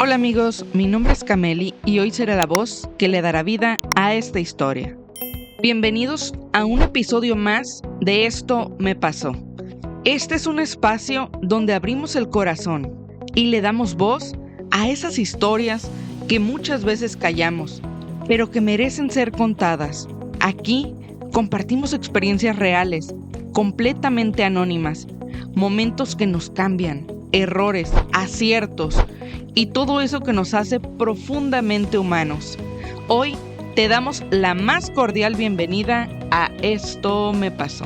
Hola amigos, mi nombre es Cameli y hoy seré la voz que le dará vida a esta historia. Bienvenidos a un episodio más de Esto me pasó. Este es un espacio donde abrimos el corazón y le damos voz a esas historias que muchas veces callamos, pero que merecen ser contadas. Aquí compartimos experiencias reales, completamente anónimas, momentos que nos cambian, errores, aciertos y todo eso que nos hace profundamente humanos. Hoy te damos la más cordial bienvenida a Esto me pasó.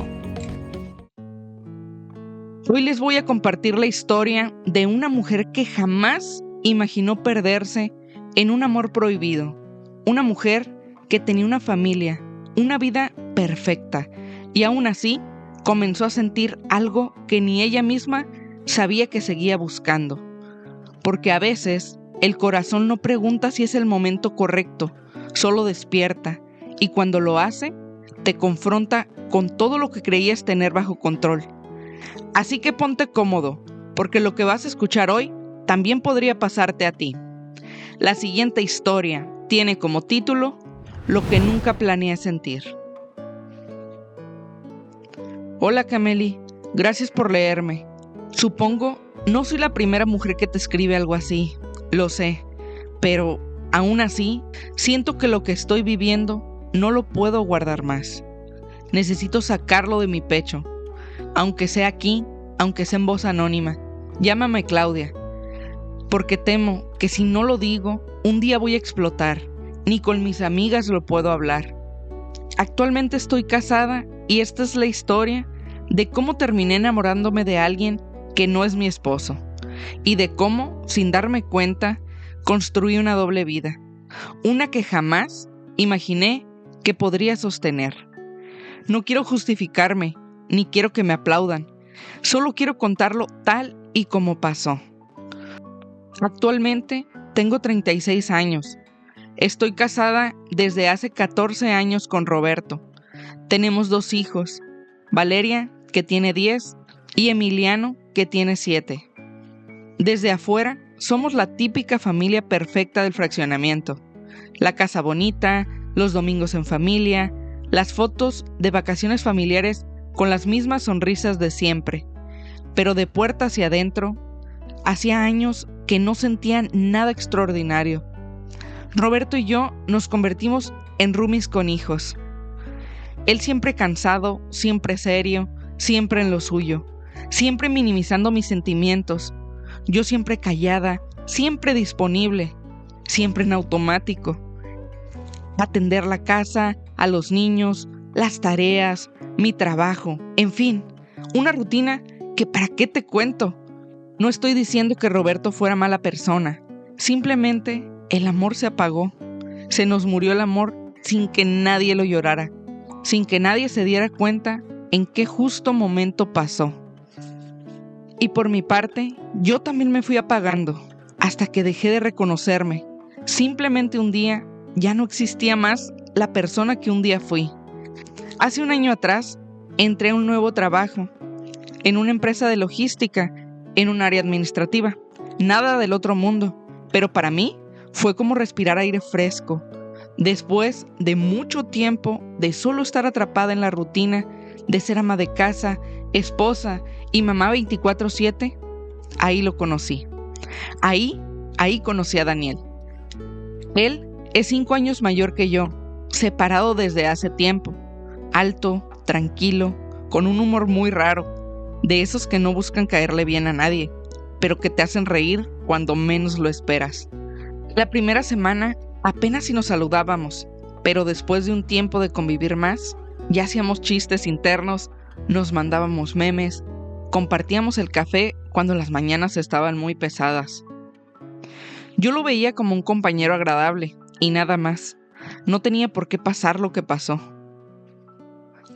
Hoy les voy a compartir la historia de una mujer que jamás imaginó perderse en un amor prohibido. Una mujer que tenía una familia, una vida perfecta y aún así comenzó a sentir algo que ni ella misma sabía que seguía buscando. Porque a veces el corazón no pregunta si es el momento correcto, solo despierta y cuando lo hace, te confronta con todo lo que creías tener bajo control. Así que ponte cómodo, porque lo que vas a escuchar hoy también podría pasarte a ti. La siguiente historia tiene como título Lo que nunca planeé sentir. Hola Cameli, gracias por leerme. Supongo no soy la primera mujer que te escribe algo así, lo sé, pero aún así siento que lo que estoy viviendo no lo puedo guardar más. Necesito sacarlo de mi pecho, aunque sea aquí, aunque sea en voz anónima. Llámame Claudia, porque temo que si no lo digo, un día voy a explotar. Ni con mis amigas lo puedo hablar. Actualmente estoy casada y esta es la historia de cómo terminé enamorándome de alguien que no es mi esposo, y de cómo, sin darme cuenta, construí una doble vida, una que jamás imaginé que podría sostener. No quiero justificarme, ni quiero que me aplaudan, solo quiero contarlo tal y como pasó. Actualmente tengo 36 años, estoy casada desde hace 14 años con Roberto. Tenemos 2 hijos, Valeria, que tiene 10, y Emiliano, que tiene 7. Desde afuera, somos la típica familia perfecta del fraccionamiento. La casa bonita, los domingos en familia, las fotos de vacaciones familiares con las mismas sonrisas de siempre. Pero de puerta hacia adentro, hacía años que no sentían nada extraordinario. Roberto y yo nos convertimos en roomies con hijos. Él siempre cansado, siempre serio, siempre en lo suyo, siempre minimizando mis sentimientos. Yo siempre callada, siempre disponible, siempre en automático. Atender la casa, a los niños, las tareas, mi trabajo, en fin, una rutina que ¿para qué te cuento? No estoy diciendo que Roberto fuera mala persona, simplemente el amor se apagó. Se nos murió el amor sin que nadie lo llorara, sin que nadie se diera cuenta en qué justo momento pasó. Y por mi parte, yo también me fui apagando, hasta que dejé de reconocerme. Simplemente un día ya no existía más la persona que un día fui. Hace un año atrás, entré a un nuevo trabajo, en una empresa de logística, en un área administrativa. Nada del otro mundo, pero para mí fue como respirar aire fresco. Después de mucho tiempo de solo estar atrapada en la rutina, de ser ama de casa, esposa y mamá 24/7, ahí lo conocí. Ahí conocí a Daniel. Él es 5 años mayor que yo, separado desde hace tiempo. Alto, tranquilo, con un humor muy raro, de esos que no buscan caerle bien a nadie, pero que te hacen reír cuando menos lo esperas. La primera semana apenas si nos saludábamos, pero después de un tiempo de convivir más, ya hacíamos chistes internos, nos mandábamos memes, compartíamos el café cuando las mañanas estaban muy pesadas. Yo lo veía como un compañero agradable y nada más. No tenía por qué pasar lo que pasó.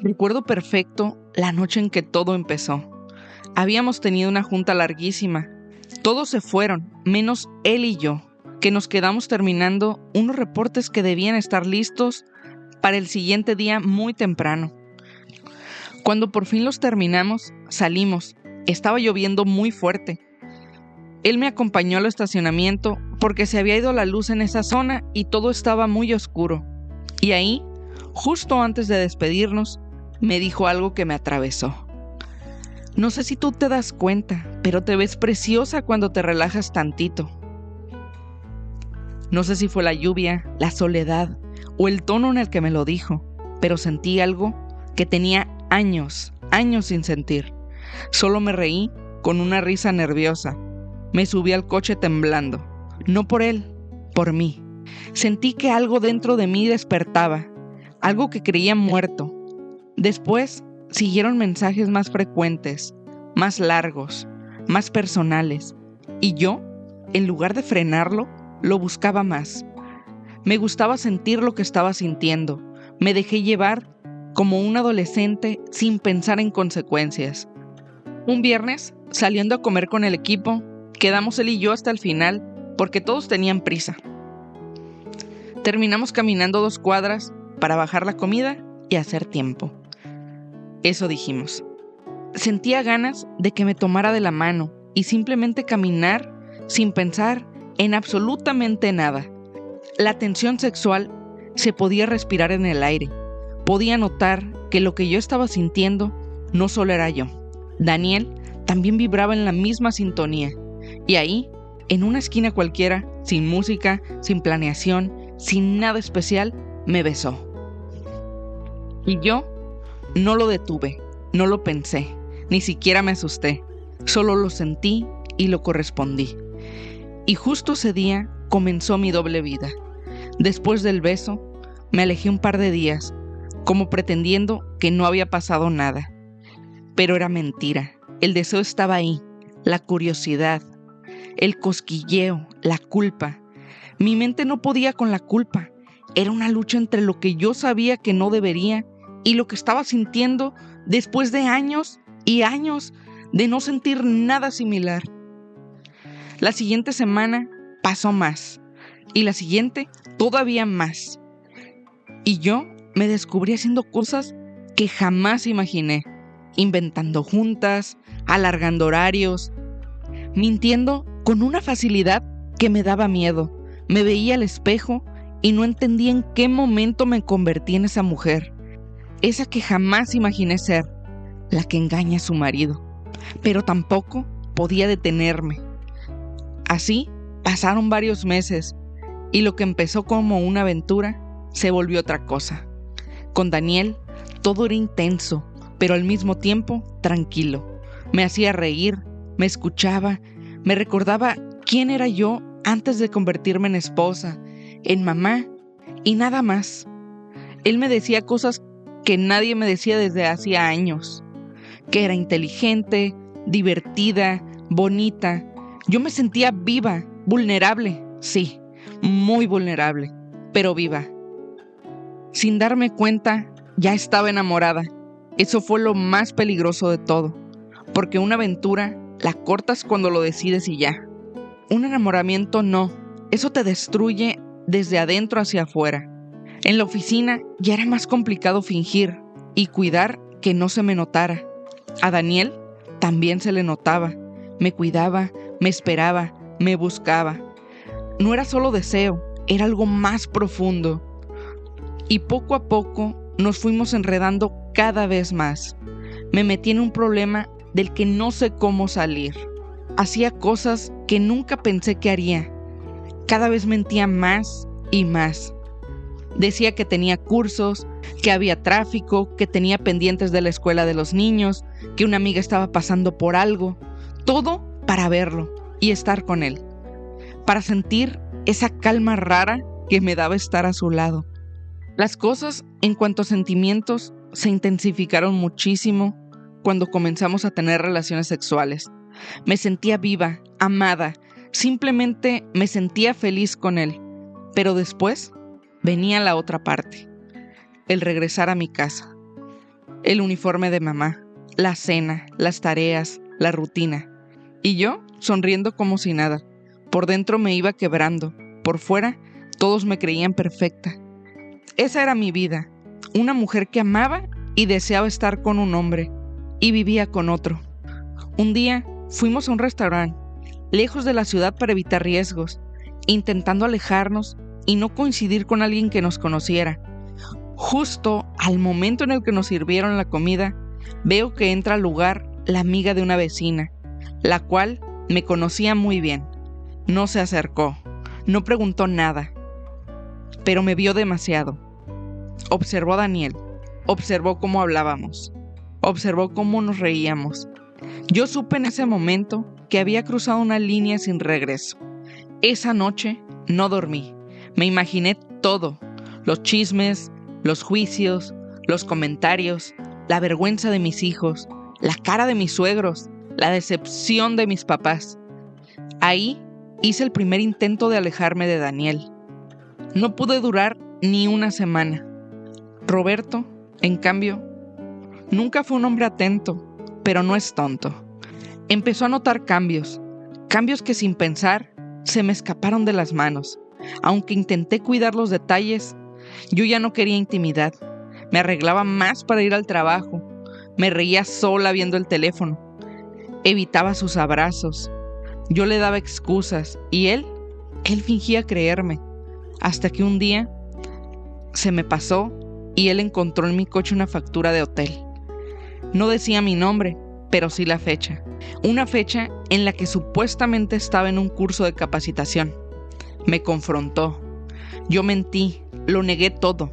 Recuerdo perfecto la noche en que todo empezó. Habíamos tenido una junta larguísima. Todos se fueron, menos él y yo, que nos quedamos terminando unos reportes que debían estar listos para el siguiente día muy temprano. Cuando por fin los terminamos, salimos. Estaba lloviendo muy fuerte. Él me acompañó al estacionamiento porque se había ido la luz en esa zona y todo estaba muy oscuro. Y ahí, justo antes de despedirnos, me dijo algo que me atravesó. No sé si tú te das cuenta, pero te ves preciosa cuando te relajas tantito. No sé si fue la lluvia, la soledad o el tono en el que me lo dijo, pero sentí algo que tenía años sin sentir. Solo me reí con una risa nerviosa. Me subí al coche temblando. No por él, por mí. Sentí que algo dentro de mí despertaba, algo que creía muerto. Después siguieron mensajes más frecuentes, más largos, más personales. Y yo, en lugar de frenarlo, lo buscaba más. Me gustaba sentir lo que estaba sintiendo. Me dejé llevar como un adolescente sin pensar en consecuencias. Un viernes, saliendo a comer con el equipo, quedamos él y yo hasta el final porque todos tenían prisa. Terminamos caminando 2 cuadras para bajar la comida y hacer tiempo. Eso dijimos. Sentía ganas de que me tomara de la mano y simplemente caminar sin pensar en absolutamente nada. La tensión sexual se podía respirar en el aire. Podía notar que lo que yo estaba sintiendo no solo era yo. Daniel también vibraba en la misma sintonía. Y ahí, en una esquina cualquiera, sin música, sin planeación, sin nada especial, me besó. Y yo no lo detuve, no lo pensé, ni siquiera me asusté. Solo lo sentí y lo correspondí. Y justo ese día comenzó mi doble vida. Después del beso, me alejé un par de días, como pretendiendo que no había pasado nada. Pero era mentira. El deseo estaba ahí, la curiosidad, el cosquilleo, la culpa. Mi mente no podía con la culpa. Era una lucha entre lo que yo sabía que no debería y lo que estaba sintiendo después de años y años de no sentir nada similar. La siguiente semana pasó más, y la siguiente todavía más. Y yo me descubrí haciendo cosas que jamás imaginé, inventando juntas, alargando horarios, mintiendo con una facilidad que me daba miedo. Me veía al espejo y no entendía en qué momento me convertí en esa mujer, esa que jamás imaginé ser, la que engaña a su marido. Pero tampoco podía detenerme. Así pasaron varios meses y lo que empezó como una aventura se volvió otra cosa. Con Daniel todo era intenso, pero al mismo tiempo tranquilo. Me hacía reír, me escuchaba, me recordaba quién era yo antes de convertirme en esposa, en mamá y nada más. Él me decía cosas que nadie me decía desde hacía años, que era inteligente, divertida, bonita. Yo me sentía viva, vulnerable, sí, muy vulnerable, pero viva. Sin darme cuenta, ya estaba enamorada. Eso fue lo más peligroso de todo, porque una aventura la cortas cuando lo decides y ya. Un enamoramiento no, eso te destruye desde adentro hacia afuera. En la oficina ya era más complicado fingir y cuidar que no se me notara. A Daniel también se le notaba. Me cuidaba, me esperaba, me buscaba. No era solo deseo, era algo más profundo. Y poco a poco nos fuimos enredando cada vez más. Me metí en un problema del que no sé cómo salir. Hacía cosas que nunca pensé que haría. Cada vez mentía más y más. Decía que tenía cursos, que había tráfico, que tenía pendientes de la escuela de los niños, que una amiga estaba pasando por algo. Todo para verlo y estar con él. Para sentir esa calma rara que me daba estar a su lado. Las cosas en cuanto a sentimientos se intensificaron muchísimo cuando comenzamos a tener relaciones sexuales. Me sentía viva, amada, simplemente me sentía feliz con él. Pero después venía la otra parte, el regresar a mi casa, el uniforme de mamá, la cena, las tareas, la rutina. Y yo sonriendo como si nada. Por dentro me iba quebrando, por fuera todos me creían perfecta. Esa era mi vida, una mujer que amaba y deseaba estar con un hombre, y vivía con otro. Un día fuimos a un restaurante lejos de la ciudad para evitar riesgos, intentando alejarnos y no coincidir con alguien que nos conociera. Justo al momento en el que nos sirvieron la comida, veo que entra al lugar la amiga de una vecina, la cual me conocía muy bien. No se acercó, no preguntó nada, pero me vio demasiado. Observó a Daniel, observó cómo hablábamos, observó cómo nos reíamos. Yo supe en ese momento que había cruzado una línea sin regreso. Esa noche no dormí. Me imaginé todo, los chismes, los juicios, los comentarios, la vergüenza de mis hijos, la cara de mis suegros, la decepción de mis papás. Ahí hice el primer intento de alejarme de Daniel. No pude durar ni una semana. Roberto, en cambio, nunca fue un hombre atento, pero no es tonto. Empezó a notar cambios que sin pensar se me escaparon de las manos. Aunque intenté cuidar los detalles, yo ya no quería intimidad. Me arreglaba más para ir al trabajo. Me reía sola viendo el teléfono. Evitaba sus abrazos. Yo le daba excusas y él fingía creerme. Hasta que un día se me pasó y él encontró en mi coche una factura de hotel. No decía mi nombre, pero sí la fecha. Una fecha en la que supuestamente estaba en un curso de capacitación. Me confrontó. Yo mentí, lo negué todo.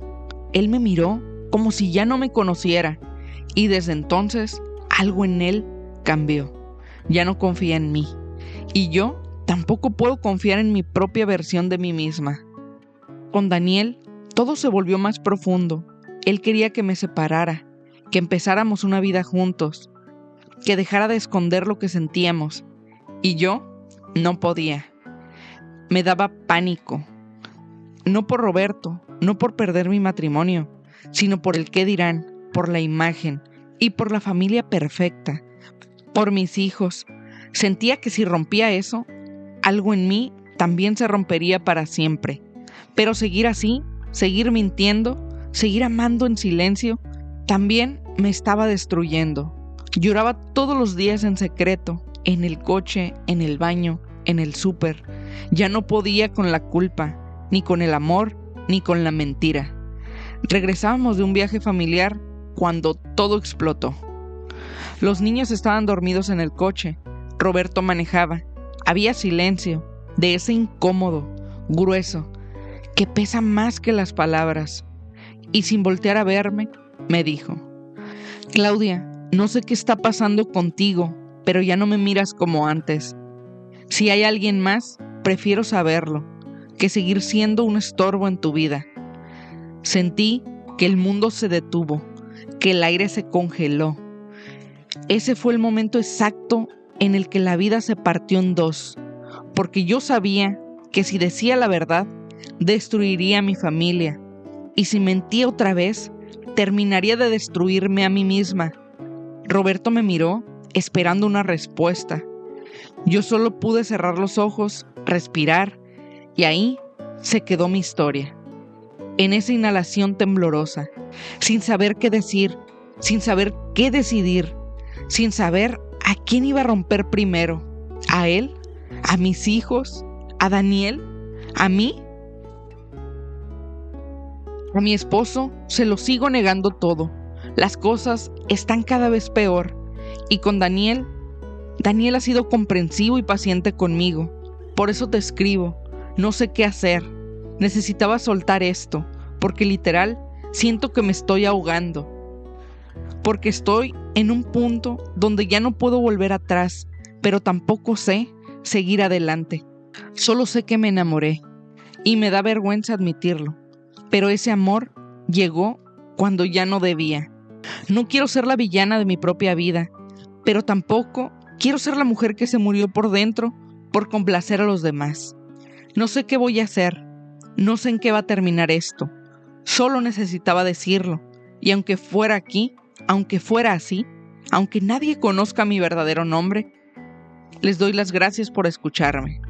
Él me miró como si ya no me conociera y desde entonces algo en él cambió. Ya no confía en mí y yo tampoco puedo confiar en mi propia versión de mí misma. Con Daniel todo se volvió más profundo. Él quería que me separara, que empezáramos una vida juntos, que dejara de esconder lo que sentíamos y yo no podía. Me daba pánico, no por Roberto, no por perder mi matrimonio, sino por el qué dirán, por la imagen y por la familia perfecta, por mis hijos. Sentía que si rompía eso, algo en mí también se rompería para siempre. Pero seguir así, seguir mintiendo, seguir amando en silencio, también me estaba destruyendo. Lloraba todos los días en secreto, en el coche, en el baño, en el súper. Ya no podía con la culpa, ni con el amor, ni con la mentira. Regresábamos de un viaje familiar cuando todo explotó. Los niños estaban dormidos en el coche. Roberto manejaba. Había silencio, de ese incómodo, grueso, que pesa más que las palabras. Y sin voltear a verme, me dijo: Claudia, no sé qué está pasando contigo, pero ya no me miras como antes. Si hay alguien más, prefiero saberlo, que seguir siendo un estorbo en tu vida. Sentí que el mundo se detuvo, que el aire se congeló. Ese fue el momento exacto en el que la vida se partió en dos, porque yo sabía que si decía la verdad, destruiría a mi familia, y si mentía otra vez, terminaría de destruirme a mí misma. Roberto me miró, esperando una respuesta. Yo solo pude cerrar los ojos, respirar, y ahí se quedó mi historia. En esa inhalación temblorosa, sin saber qué decir, sin saber qué decidir, sin saber a quién iba a romper primero, a él, a mis hijos, a Daniel, a mí. A mi esposo se lo sigo negando todo. Las cosas están cada vez peor. Y con Daniel ha sido comprensivo y paciente conmigo. Por eso te escribo. No sé qué hacer. Necesitaba soltar esto, porque literal siento que me estoy ahogando. Porque estoy en un punto donde ya no puedo volver atrás, pero tampoco sé seguir adelante. Solo sé que me enamoré y me da vergüenza admitirlo. Pero ese amor llegó cuando ya no debía. No quiero ser la villana de mi propia vida, pero tampoco quiero ser la mujer que se murió por dentro por complacer a los demás. No sé qué voy a hacer, no sé en qué va a terminar esto. Solo necesitaba decirlo, y aunque fuera aquí, aunque fuera así, aunque nadie conozca mi verdadero nombre, les doy las gracias por escucharme.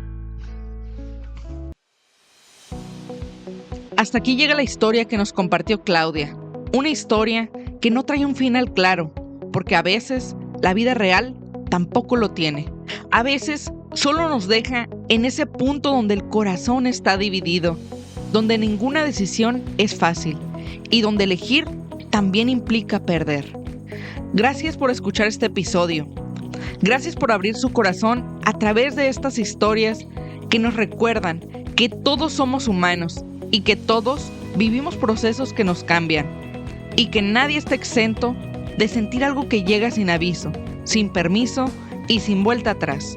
Hasta aquí llega la historia que nos compartió Claudia. Una historia que no trae un final claro, porque a veces la vida real tampoco lo tiene. A veces solo nos deja en ese punto donde el corazón está dividido, donde ninguna decisión es fácil y donde elegir también implica perder. Gracias por escuchar este episodio. Gracias por abrir su corazón a través de estas historias que nos recuerdan que todos somos humanos y que todos vivimos procesos que nos cambian y que nadie está exento de sentir algo que llega sin aviso, sin permiso y sin vuelta atrás.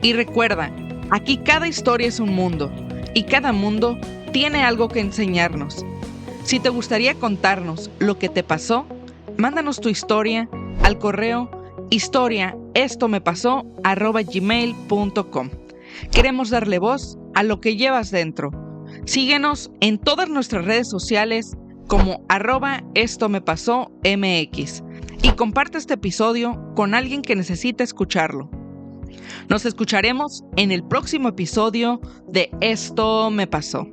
Y recuerda, aquí cada historia es un mundo y cada mundo tiene algo que enseñarnos. Si te gustaría contarnos lo que te pasó, mándanos tu historia al correo historiaestomepasó@gmail.com. Queremos darle voz a lo que llevas dentro. Síguenos en todas nuestras redes sociales como @estomepasómx y comparte este episodio con alguien que necesite escucharlo. Nos escucharemos en el próximo episodio de Esto Me Pasó.